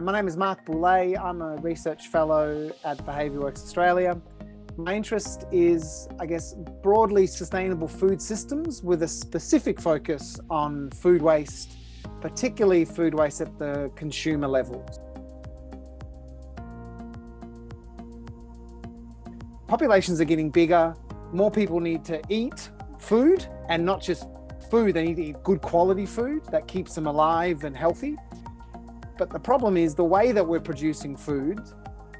My name is Mark Boulet. I'm a research fellow at Behaviour Works Australia. My interest is, broadly sustainable food systems with a specific focus on food waste, particularly food waste at the consumer level. Populations are getting bigger. More people need to eat food, and not just food, they need to eat good quality food that keeps them alive and healthy. But the problem is the way that we're producing food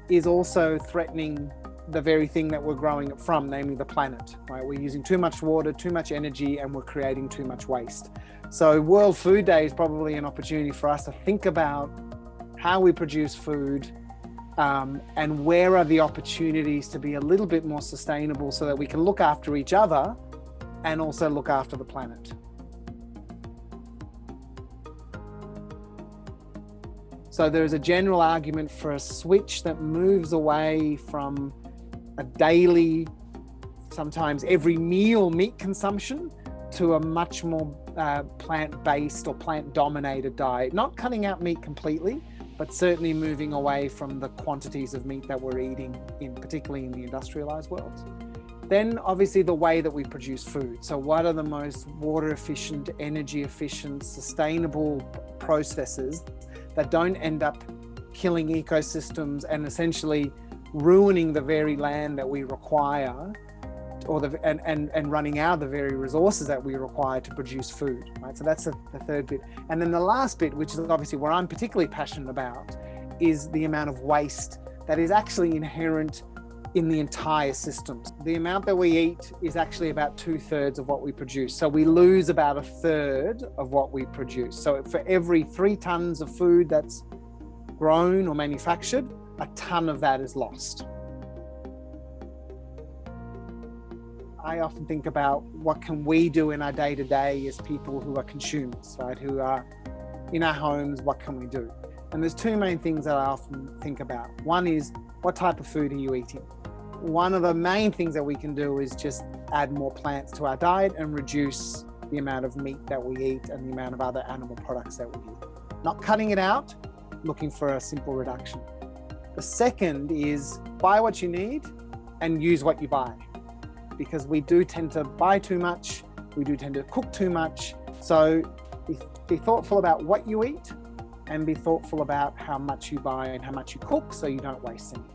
is also threatening the very thing that we're growing it from, namely the planet, right? We're using too much water, too much energy, and we're creating too much waste. So World Food Day is probably an opportunity for us to think about how we produce food, and where are the opportunities to be a little bit more sustainable so that we can look after each other and also look after the planet. So there's a general argument for a switch that moves away from a daily, sometimes every meal meat consumption, to a much more plant-based or plant-dominated diet. Not cutting out meat completely, but certainly moving away from the quantities of meat that we're eating, particularly in the industrialized world. Then obviously the way that we produce food. So what are the most water efficient, energy efficient, sustainable processes that don't end up killing ecosystems and essentially ruining the very land that we require, and running out of the very resources that we require to produce food, right? So that's the third bit. And then the last bit, which is obviously what I'm particularly passionate about, is the amount of waste that is actually inherent in the entire systems. The amount that we eat is actually about 2/3 of what we produce. So we lose about 1/3 of what we produce. So for every 3 tons of food that's grown or manufactured, a ton of that is lost. I often think about what can we do in our day-to-day as people who are consumers, right? Who are in our homes, what can we do? And there's 2 main things that I often think about. One is, what type of food are you eating? One of the main things that we can do is just add more plants to our diet and reduce the amount of meat that we eat and the amount of other animal products that we eat. Not cutting it out, looking for a simple reduction. The second is buy what you need and use what you buy. Because we do tend to buy too much, we do tend to cook too much. So be thoughtful about what you eat and be thoughtful about how much you buy and how much you cook so you don't waste anything.